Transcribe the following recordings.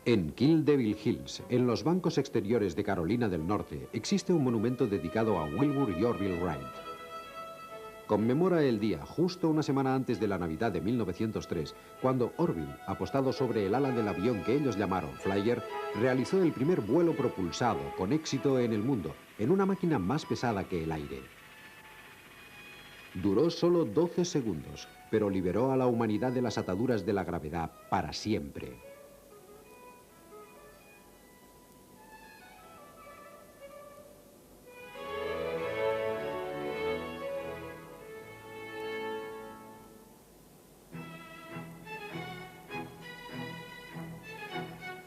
En Kill Devil Hills, en los bancos exteriores de Carolina del Norte, existe un monumento dedicado a Wilbur y Orville Wright. Conmemora el día justo una semana antes de la Navidad de 1903, cuando Orville, apostado sobre el ala del avión que ellos llamaron Flyer, realizó el primer vuelo propulsado con éxito en el mundo, en una máquina más pesada que el aire. Duró solo 12 segundos, pero liberó a la humanidad de las ataduras de la gravedad para siempre.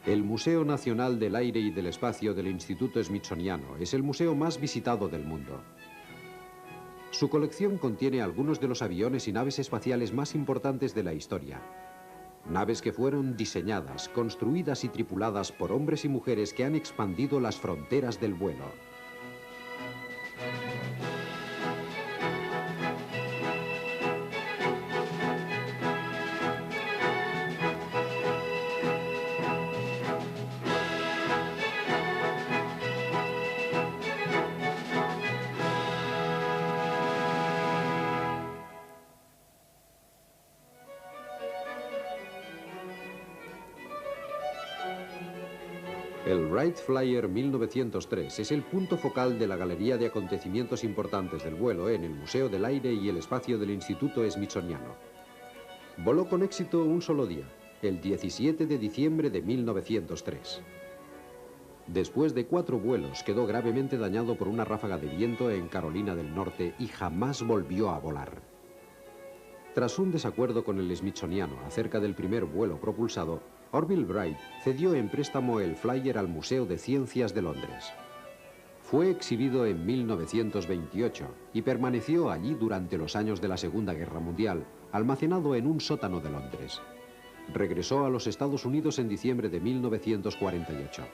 El Museo Nacional del Aire y del Espacio del Instituto Smithsoniano es el museo más visitado del mundo. Su colección contiene algunos de los aviones y naves espaciales más importantes de la historia. Naves que fueron diseñadas, construidas y tripuladas por hombres y mujeres que han expandido las fronteras del vuelo. El Wright Flyer 1903 es el punto focal de la galería de acontecimientos importantes del vuelo en el Museo del Aire y el Espacio del Instituto Smithsoniano. Voló con éxito un solo día, el 17 de diciembre de 1903. Después de 4 vuelos, quedó gravemente dañado por una ráfaga de viento en Carolina del Norte y jamás volvió a volar. Tras un desacuerdo con el Smithsoniano acerca del primer vuelo propulsado, Orville Wright cedió en préstamo el Flyer al Museo de Ciencias de Londres. Fue exhibido en 1928 y permaneció allí durante los años de la Segunda Guerra Mundial, almacenado en un sótano de Londres. Regresó a los Estados Unidos en diciembre de 1948.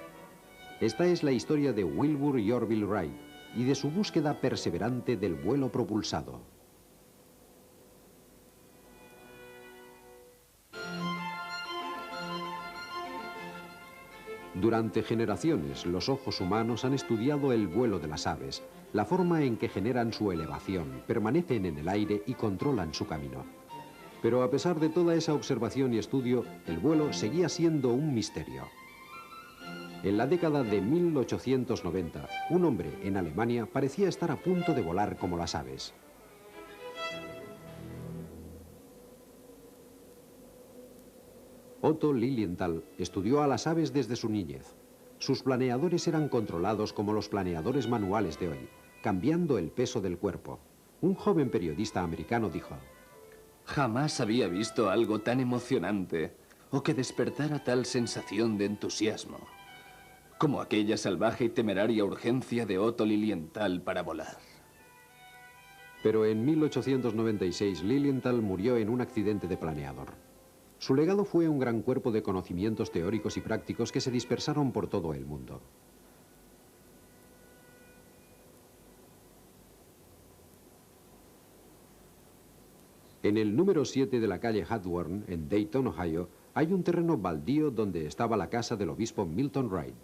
Esta es la historia de Wilbur y Orville Wright y de su búsqueda perseverante del vuelo propulsado. Durante generaciones, los ojos humanos han estudiado el vuelo de las aves, la forma en que generan su elevación, permanecen en el aire y controlan su camino. Pero a pesar de toda esa observación y estudio, el vuelo seguía siendo un misterio. En la década de 1890, un hombre en Alemania parecía estar a punto de volar como las aves. Otto Lilienthal estudió a las aves desde su niñez. Sus planeadores eran controlados como los planeadores manuales de hoy, cambiando el peso del cuerpo. Un joven periodista americano dijo: Jamás había visto algo tan emocionante o que despertara tal sensación de entusiasmo como aquella salvaje y temeraria urgencia de Otto Lilienthal para volar. Pero en 1896 Lilienthal murió en un accidente de planeador. Su legado fue un gran cuerpo de conocimientos teóricos y prácticos que se dispersaron por todo el mundo. En el número 7 de la calle Hawthorne, en Dayton, Ohio, hay un terreno baldío donde estaba la casa del obispo Milton Wright.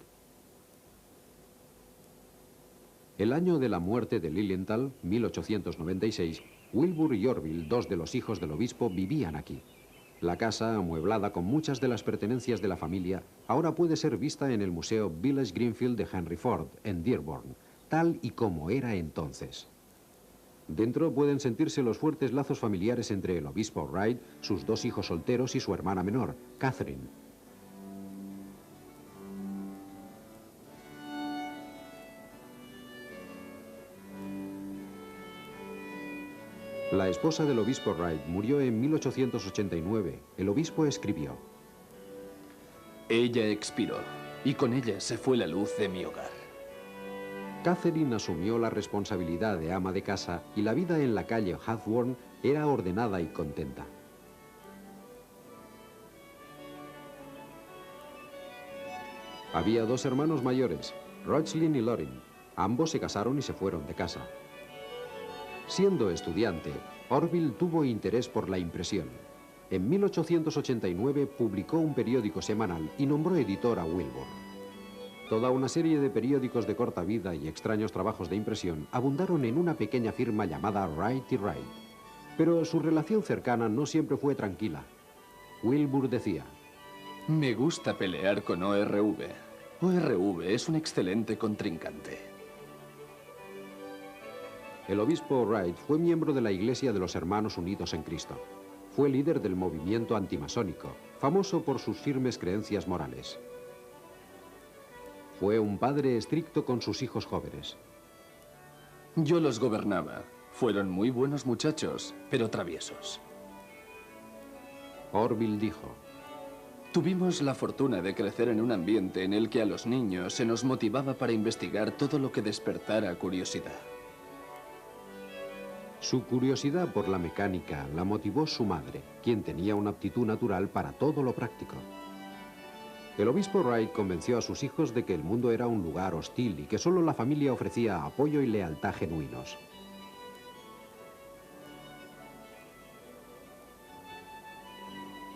El año de la muerte de Lilienthal, 1896, Wilbur y Orville, 2 de los hijos del obispo, vivían aquí. La casa, amueblada con muchas de las pertenencias de la familia, ahora puede ser vista en el Museo Village Greenfield de Henry Ford, en Dearborn, tal y como era entonces. Dentro pueden sentirse los fuertes lazos familiares entre el obispo Wright, sus 2 hijos solteros y su hermana menor, Catherine. La esposa del obispo Wright murió en 1889. El obispo escribió: Ella expiró y con ella se fue la luz de mi hogar. Catherine asumió la responsabilidad de ama de casa y la vida en la calle Hawthorne era ordenada y contenta. Había 2 hermanos mayores, Rochlin y Lorin. Ambos se casaron y se fueron de casa. Siendo estudiante, Orville tuvo interés por la impresión. En 1889 publicó un periódico semanal y nombró editor a Wilbur. Toda una serie de periódicos de corta vida y extraños trabajos de impresión abundaron en una pequeña firma llamada Wright y Wright. Pero su relación cercana no siempre fue tranquila. Wilbur decía: me gusta pelear con ORV. ORV es un excelente contrincante. El obispo Wright fue miembro de la Iglesia de los Hermanos Unidos en Cristo. Fue líder del movimiento antimasónico, famoso por sus firmes creencias morales. Fue un padre estricto con sus hijos jóvenes. Yo los gobernaba. Fueron muy buenos muchachos, pero traviesos. Orville dijo: tuvimos la fortuna de crecer en un ambiente en el que a los niños se nos motivaba para investigar todo lo que despertara curiosidad. Su curiosidad por la mecánica la motivó su madre, quien tenía una aptitud natural para todo lo práctico. El obispo Wright convenció a sus hijos de que el mundo era un lugar hostil y que solo la familia ofrecía apoyo y lealtad genuinos.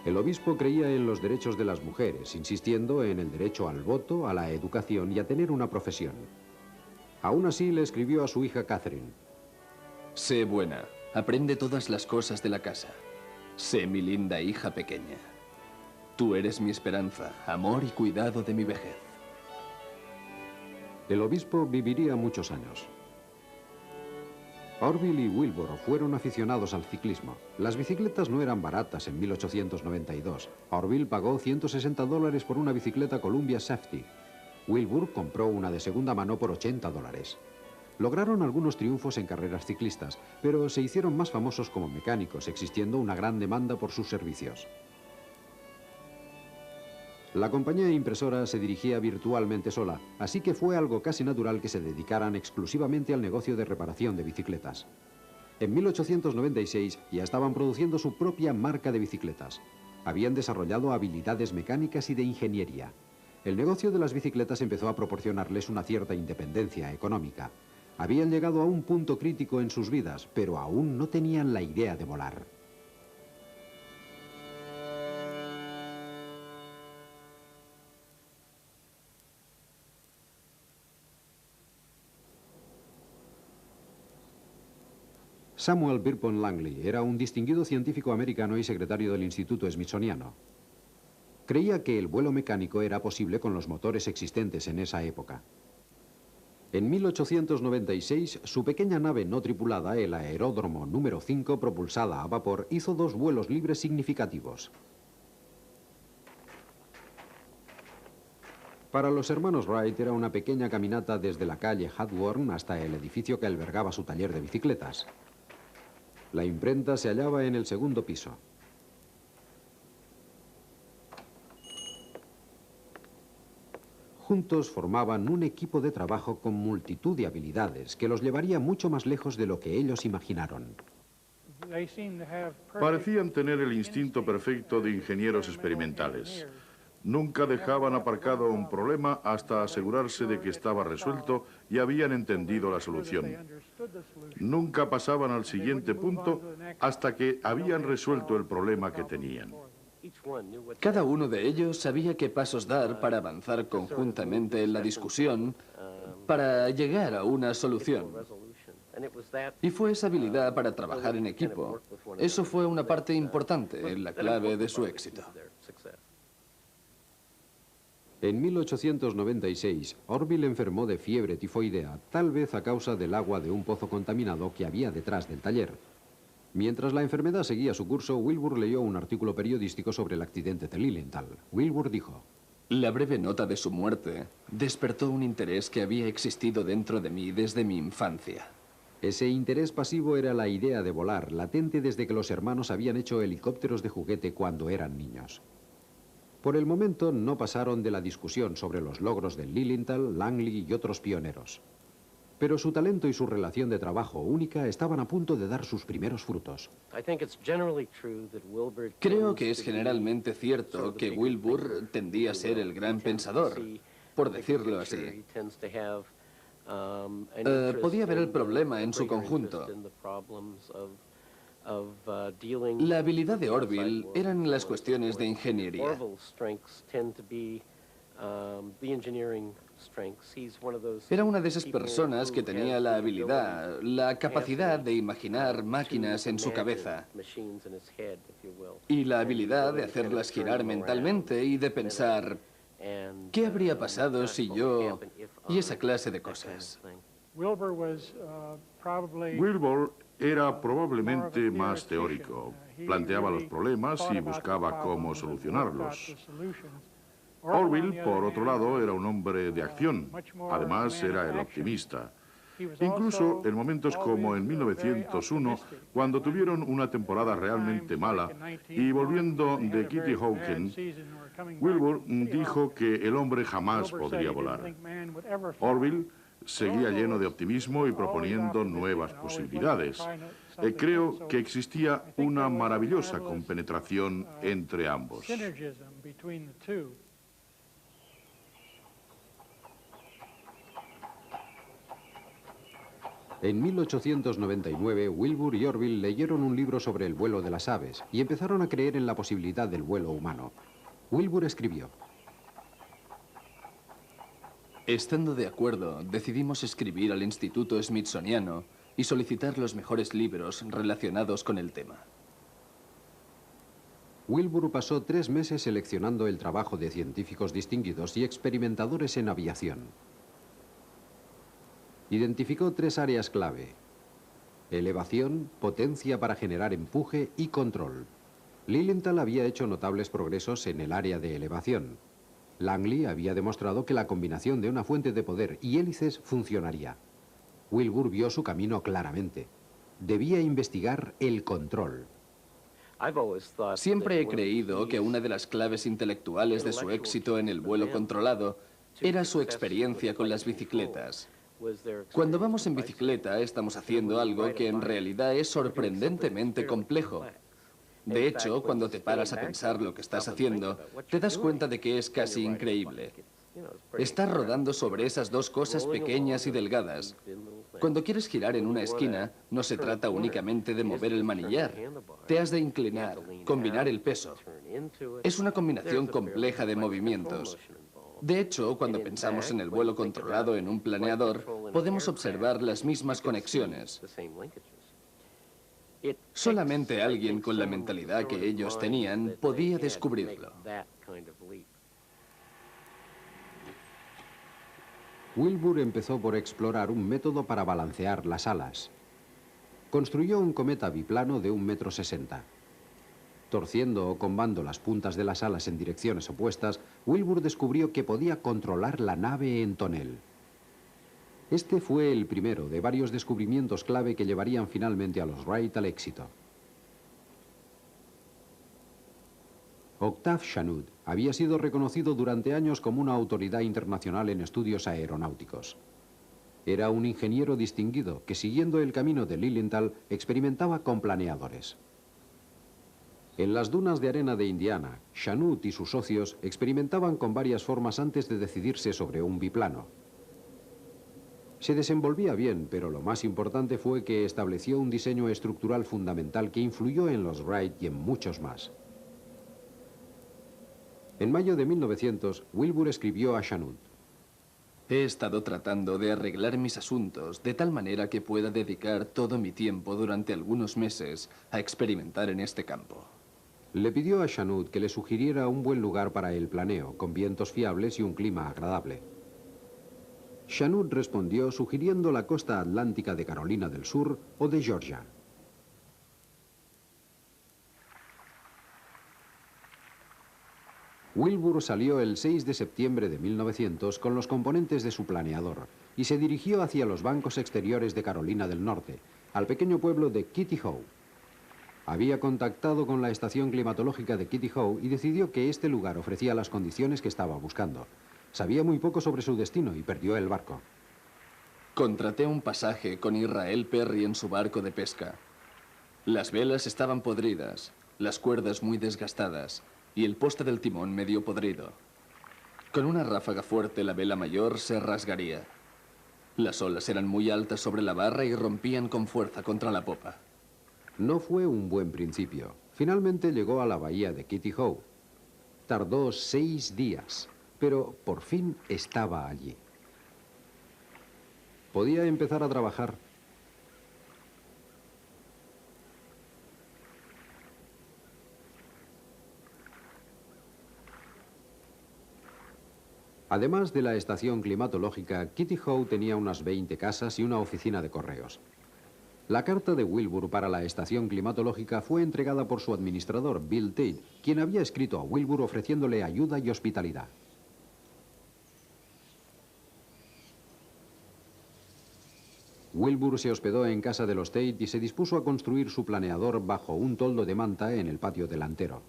El obispo creía en los derechos de las mujeres, insistiendo en el derecho al voto, a la educación y a tener una profesión. Aún así, le escribió a su hija Catherine: sé buena, aprende todas las cosas de la casa. Sé mi linda hija pequeña. Tú eres mi esperanza, amor y cuidado de mi vejez. El obispo viviría muchos años. Orville y Wilbur fueron aficionados al ciclismo. Las bicicletas no eran baratas en 1892. Orville pagó $160 por una bicicleta Columbia Safety. Wilbur compró una de segunda mano por $80. Lograron algunos triunfos en carreras ciclistas, pero se hicieron más famosos como mecánicos, existiendo una gran demanda por sus servicios. La compañía impresora se dirigía virtualmente sola, así que fue algo casi natural que se dedicaran exclusivamente al negocio de reparación de bicicletas. En 1896 ya estaban produciendo su propia marca de bicicletas. Habían desarrollado habilidades mecánicas y de ingeniería. El negocio de las bicicletas empezó a proporcionarles una cierta independencia económica. Habían llegado a un punto crítico en sus vidas, pero aún no tenían la idea de volar. Samuel Pierpont Langley era un distinguido científico americano y secretario del Instituto Smithsoniano. Creía que el vuelo mecánico era posible con los motores existentes en esa época. En 1896, su pequeña nave no tripulada, el aeródromo número 5, propulsada a vapor, hizo 2 vuelos libres significativos. Para los hermanos Wright era una pequeña caminata desde la calle Hawthorne hasta el edificio que albergaba su taller de bicicletas. La imprenta se hallaba en el segundo piso. Juntos formaban un equipo de trabajo con multitud de habilidades que los llevaría mucho más lejos de lo que ellos imaginaron. Parecían tener el instinto perfecto de ingenieros experimentales. Nunca dejaban aparcado un problema hasta asegurarse de que estaba resuelto y habían entendido la solución. Nunca pasaban al siguiente punto hasta que habían resuelto el problema que tenían. Cada uno de ellos sabía qué pasos dar para avanzar conjuntamente en la discusión, para llegar a una solución. Y fue esa habilidad para trabajar en equipo. Eso fue una parte importante en la clave de su éxito. En 1896, Orville enfermó de fiebre tifoidea, tal vez a causa del agua de un pozo contaminado que había detrás del taller. Mientras la enfermedad seguía su curso, Wilbur leyó un artículo periodístico sobre el accidente de Lilienthal. Wilbur dijo: la breve nota de su muerte despertó un interés que había existido dentro de mí desde mi infancia. Ese interés pasivo era la idea de volar, latente desde que los hermanos habían hecho helicópteros de juguete cuando eran niños. Por el momento no pasaron de la discusión sobre los logros de Lilienthal, Langley y otros pioneros. Pero su talento y su relación de trabajo única estaban a punto de dar sus primeros frutos. Creo que es generalmente cierto que Wilbur tendía a ser el gran pensador, por decirlo así. Podía ver el problema en su conjunto. La habilidad de Orville eran las cuestiones de ingeniería. Era una de esas personas que tenía la habilidad, la capacidad de imaginar máquinas en su cabeza y la habilidad de hacerlas girar mentalmente y de pensar, ¿qué habría pasado si yo...? Y esa clase de cosas. Wilbur era probablemente más teórico. Planteaba los problemas y buscaba cómo solucionarlos. Orville, por otro lado, era un hombre de acción. Además, era el optimista. Incluso en momentos como en 1901, cuando tuvieron una temporada realmente mala, y volviendo de Kitty Hawken, Wilbur dijo que el hombre jamás podría volar. Orville seguía lleno de optimismo y proponiendo nuevas posibilidades. Creo que existía una maravillosa compenetración entre ambos. En 1899, Wilbur y Orville leyeron un libro sobre el vuelo de las aves y empezaron a creer en la posibilidad del vuelo humano. Wilbur escribió: Estando de acuerdo, decidimos escribir al Instituto Smithsoniano y solicitar los mejores libros relacionados con el tema. Wilbur pasó 3 meses seleccionando el trabajo de científicos distinguidos y experimentadores en aviación. Identificó 3 áreas clave: elevación, potencia para generar empuje y control. Lilienthal había hecho notables progresos en el área de elevación. Langley había demostrado que la combinación de una fuente de poder y hélices funcionaría. Wilbur vio su camino claramente. Debía investigar el control. Siempre he creído que una de las claves intelectuales de su éxito en el vuelo controlado era su experiencia con las bicicletas. Cuando vamos en bicicleta, estamos haciendo algo que en realidad es sorprendentemente complejo. De hecho, cuando te paras a pensar lo que estás haciendo, te das cuenta de que es casi increíble. Estás rodando sobre esas 2 cosas pequeñas y delgadas. Cuando quieres girar en una esquina, no se trata únicamente de mover el manillar. Te has de inclinar, combinar el peso. Es una combinación compleja de movimientos. De hecho, cuando pensamos en el vuelo controlado en un planeador, podemos observar las mismas conexiones. Solamente alguien con la mentalidad que ellos tenían podía descubrirlo. Wilbur empezó por explorar un método para balancear las alas. Construyó un cometa biplano de 1,60 m. Torciendo o combando las puntas de las alas en direcciones opuestas, Wilbur descubrió que podía controlar la nave en tonel. Este fue el primero de varios descubrimientos clave que llevarían finalmente a los Wright al éxito. Octave Chanute había sido reconocido durante años como una autoridad internacional en estudios aeronáuticos. Era un ingeniero distinguido que, siguiendo el camino de Lilienthal, experimentaba con planeadores. En las dunas de arena de Indiana, Chanute y sus socios experimentaban con varias formas antes de decidirse sobre un biplano. Se desenvolvía bien, pero lo más importante fue que estableció un diseño estructural fundamental que influyó en los Wright y en muchos más. En mayo de 1900, Wilbur escribió a Chanute: He estado tratando de arreglar mis asuntos de tal manera que pueda dedicar todo mi tiempo durante algunos meses a experimentar en este campo. Le pidió a Chanute que le sugiriera un buen lugar para el planeo, con vientos fiables y un clima agradable. Chanute respondió sugiriendo la costa atlántica de Carolina del Sur o de Georgia. Wilbur salió el 6 de septiembre de 1900 con los componentes de su planeador y se dirigió hacia los bancos exteriores de Carolina del Norte, al pequeño pueblo de Kitty Hawk. Había contactado con la estación climatológica de Kitty Hawk y decidió que este lugar ofrecía las condiciones que estaba buscando. Sabía muy poco sobre su destino y perdió el barco. Contraté un pasaje con Israel Perry en su barco de pesca. Las velas estaban podridas, las cuerdas muy desgastadas y el poste del timón medio podrido. Con una ráfaga fuerte la vela mayor se rasgaría. Las olas eran muy altas sobre la barra y rompían con fuerza contra la popa. No fue un buen principio. Finalmente llegó a la bahía de Kitty Hawk. Tardó 6 días, pero por fin estaba allí. Podía empezar a trabajar. Además de la estación climatológica, Kitty Hawk tenía unas 20 casas y una oficina de correos. La carta de Wilbur para la estación climatológica fue entregada por su administrador, Bill Tate, quien había escrito a Wilbur ofreciéndole ayuda y hospitalidad. Wilbur se hospedó en casa de los Tate y se dispuso a construir su planeador bajo un toldo de manta en el patio delantero.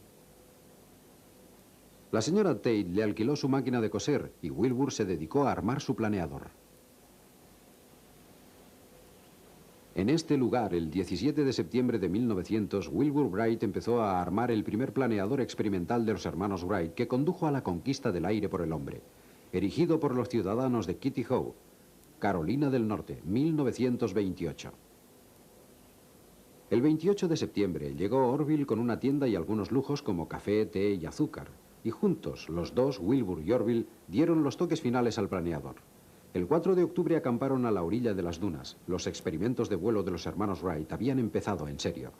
La señora Tate le alquiló su máquina de coser y Wilbur se dedicó a armar su planeador. En este lugar, el 17 de septiembre de 1900, Wilbur Wright empezó a armar el primer planeador experimental de los hermanos Wright que condujo a la conquista del aire por el hombre, erigido por los ciudadanos de Kitty Hawk, Carolina del Norte, 1928. El 28 de septiembre llegó Orville con una tienda y algunos lujos como café, té y azúcar, y juntos, los dos, Wilbur y Orville, dieron los toques finales al planeador. El 4 de octubre acamparon a la orilla de las dunas. Los experimentos de vuelo de los hermanos Wright habían empezado en serio.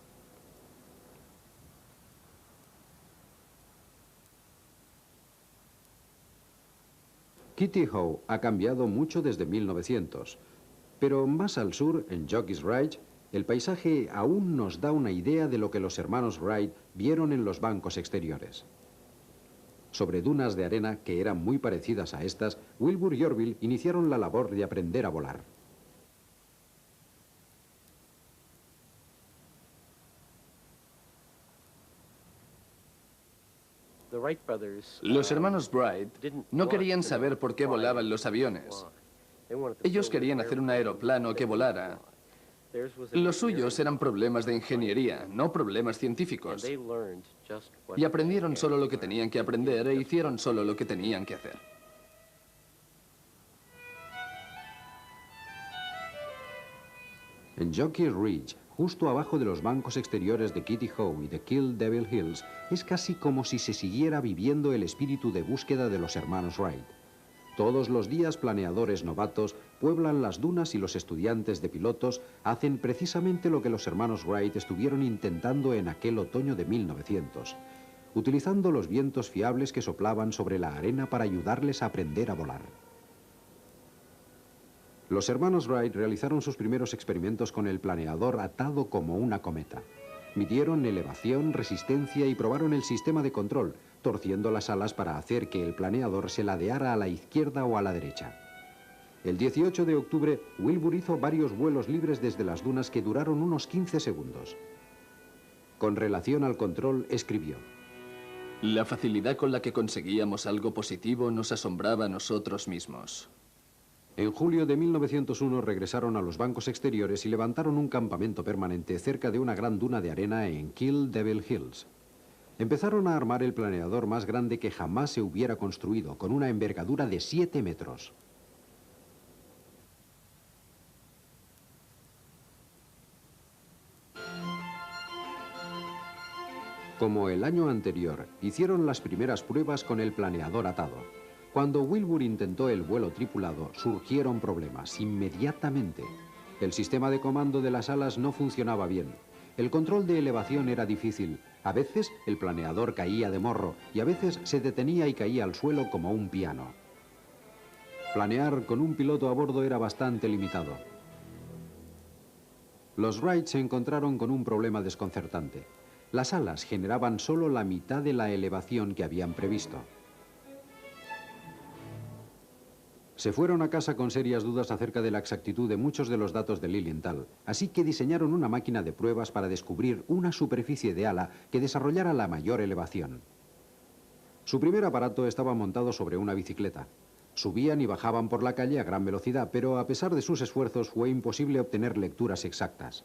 Kitty Hawk ha cambiado mucho desde 1900, pero más al sur, en Jockey's Ridge, el paisaje aún nos da una idea de lo que los hermanos Wright vieron en los bancos exteriores. Sobre dunas de arena que eran muy parecidas a estas, Wilbur y Orville iniciaron la labor de aprender a volar. Los hermanos Wright no querían saber por qué volaban los aviones. Ellos querían hacer un aeroplano que volara. Los suyos eran problemas de ingeniería, no problemas científicos. Y aprendieron solo lo que tenían que aprender e hicieron solo lo que tenían que hacer. En Jockey's Ridge, justo abajo de los bancos exteriores de Kitty Hawk y de Kill Devil Hills, es casi como si se siguiera viviendo el espíritu de búsqueda de los hermanos Wright. Todos los días planeadores novatos pueblan las dunas y los estudiantes de pilotos hacen precisamente lo que los hermanos Wright estuvieron intentando en aquel otoño de 1900, utilizando los vientos fiables que soplaban sobre la arena para ayudarles a aprender a volar. Los hermanos Wright realizaron sus primeros experimentos con el planeador atado como una cometa. Midieron elevación, resistencia y probaron el sistema de control, torciendo las alas para hacer que el planeador se ladeara a la izquierda o a la derecha. El 18 de octubre, Wilbur hizo varios vuelos libres desde las dunas que duraron unos 15 segundos. Con relación al control, escribió: La facilidad con la que conseguíamos algo positivo nos asombraba a nosotros mismos. En julio de 1901 regresaron a los bancos exteriores y levantaron un campamento permanente cerca de una gran duna de arena en Kill Devil Hills. Empezaron a armar el planeador más grande que jamás se hubiera construido, con una envergadura de 7 metros. Como el año anterior, hicieron las primeras pruebas con el planeador atado. Cuando Wilbur intentó el vuelo tripulado, surgieron problemas inmediatamente. El sistema de comando de las alas no funcionaba bien. El control de elevación era difícil. A veces el planeador caía de morro y a veces se detenía y caía al suelo como un piano. Planear con un piloto a bordo era bastante limitado. Los Wright se encontraron con un problema desconcertante. Las alas generaban solo la mitad de la elevación que habían previsto. Se fueron a casa con serias dudas acerca de la exactitud de muchos de los datos de Lilienthal, así que diseñaron una máquina de pruebas para descubrir una superficie de ala que desarrollara la mayor elevación. Su primer aparato estaba montado sobre una bicicleta. Subían y bajaban por la calle a gran velocidad, pero a pesar de sus esfuerzos fue imposible obtener lecturas exactas.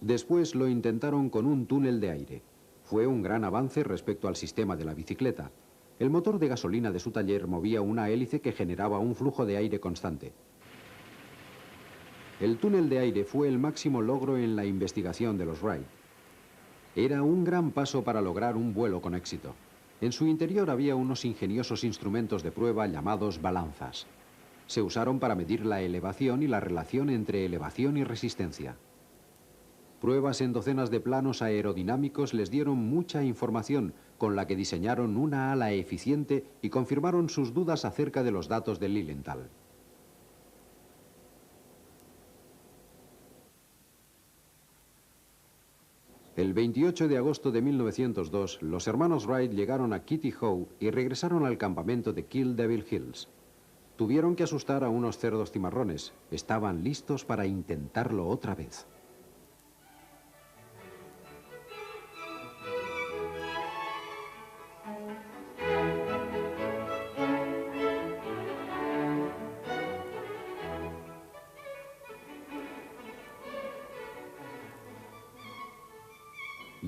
Después lo intentaron con un túnel de aire. Fue un gran avance respecto al sistema de la bicicleta. El motor de gasolina de su taller movía una hélice que generaba un flujo de aire constante. El túnel de aire fue el máximo logro en la investigación de los Wright. Era un gran paso para lograr un vuelo con éxito. En su interior había unos ingeniosos instrumentos de prueba llamados balanzas. Se usaron para medir la elevación y la relación entre elevación y resistencia. Pruebas en docenas de planos aerodinámicos les dieron mucha información, con la que diseñaron una ala eficiente y confirmaron sus dudas acerca de los datos de Lilienthal. El 28 de agosto de 1902, los hermanos Wright llegaron a Kitty Hawk y regresaron al campamento de Kill Devil Hills. Tuvieron que asustar a unos cerdos cimarrones. Estaban listos para intentarlo otra vez.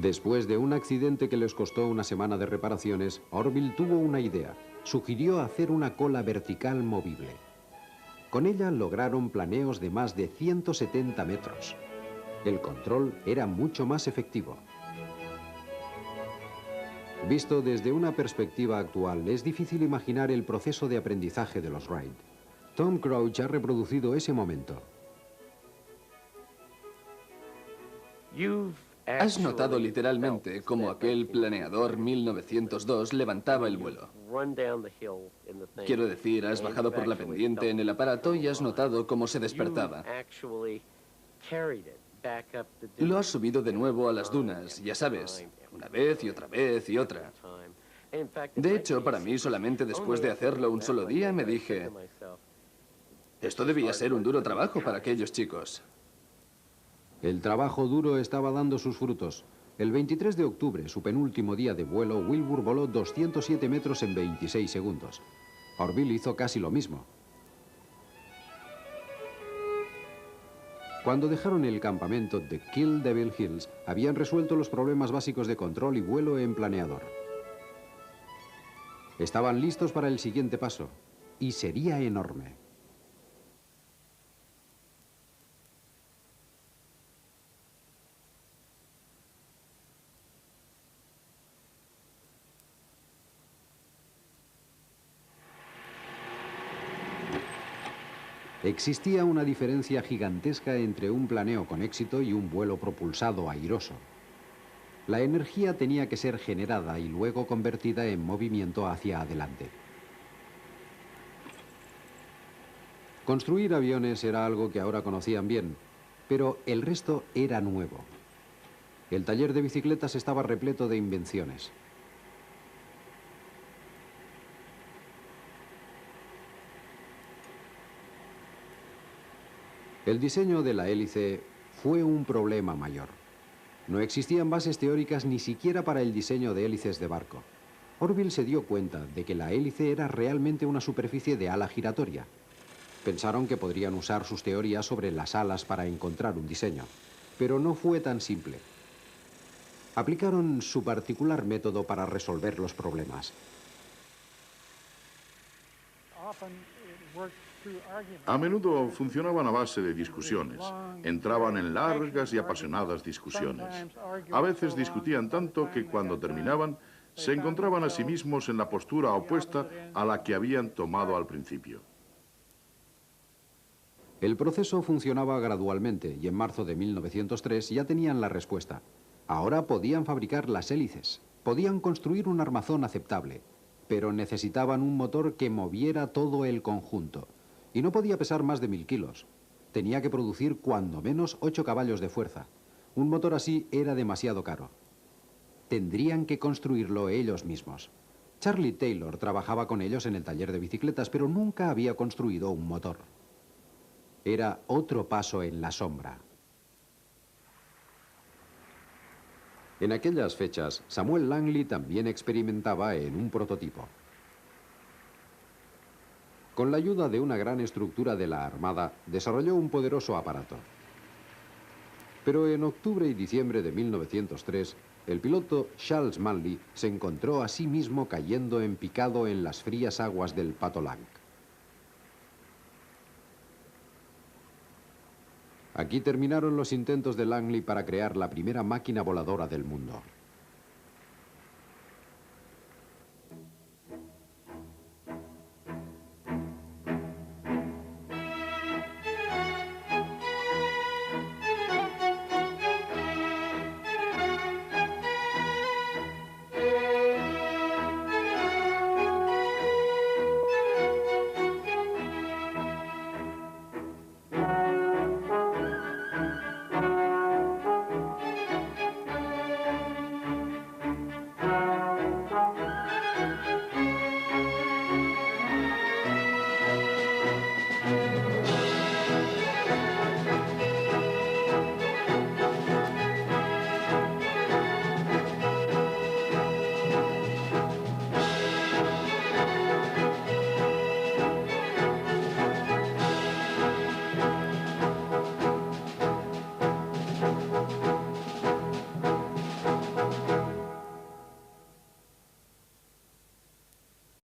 Después de un accidente que les costó una semana de reparaciones, Orville tuvo una idea. Sugirió hacer una cola vertical movible. Con ella lograron planeos de más de 170 metros. El control era mucho más efectivo. Visto desde una perspectiva actual, es difícil imaginar el proceso de aprendizaje de los Wright. Tom Crouch ha reproducido ese momento. Has notado literalmente cómo aquel planeador 1902 levantaba el vuelo. Quiero decir, has bajado por la pendiente en el aparato y has notado cómo se despertaba. Lo has subido de nuevo a las dunas, ya sabes, una vez y otra vez y otra. De hecho, para mí, solamente después de hacerlo un solo día, me dije, esto debía ser un duro trabajo para aquellos chicos. El trabajo duro estaba dando sus frutos. El 23 de octubre, su penúltimo día de vuelo, Wilbur voló 207 metros en 26 segundos. Orville hizo casi lo mismo. Cuando dejaron el campamento de Kill Devil Hills, habían resuelto los problemas básicos de control y vuelo en planeador. Estaban listos para el siguiente paso, y sería enorme. Existía una diferencia gigantesca entre un planeo con éxito y un vuelo propulsado airoso. La energía tenía que ser generada y luego convertida en movimiento hacia adelante. Construir aviones era algo que ahora conocían bien, pero el resto era nuevo. El taller de bicicletas estaba repleto de invenciones. El diseño de la hélice fue un problema mayor. No existían bases teóricas ni siquiera para el diseño de hélices de barco. Orville se dio cuenta de que la hélice era realmente una superficie de ala giratoria. Pensaron que podrían usar sus teorías sobre las alas para encontrar un diseño, pero no fue tan simple. Aplicaron su particular método para resolver los problemas. A menudo funcionaban a base de discusiones. Entraban en largas y apasionadas discusiones. A veces discutían tanto que cuando terminaban, se encontraban a sí mismos en la postura opuesta a la que habían tomado al principio. El proceso funcionaba gradualmente y en marzo de 1903 ya tenían la respuesta. Ahora podían fabricar las hélices, podían construir un armazón aceptable, pero necesitaban un motor que moviera todo el conjunto. Y no podía pesar más de 1000 kilos. Tenía que producir cuando menos 8 caballos de fuerza. Un motor así era demasiado caro. Tendrían que construirlo ellos mismos. Charlie Taylor trabajaba con ellos en el taller de bicicletas, pero nunca había construido un motor. Era otro paso en la sombra. En aquellas fechas, Samuel Langley también experimentaba en un prototipo. Con la ayuda de una gran estructura de la Armada, desarrolló un poderoso aparato. Pero en octubre y diciembre de 1903, el piloto Charles Manley se encontró a sí mismo cayendo en picado en las frías aguas del Patolanc. Aquí terminaron los intentos de Langley para crear la primera máquina voladora del mundo.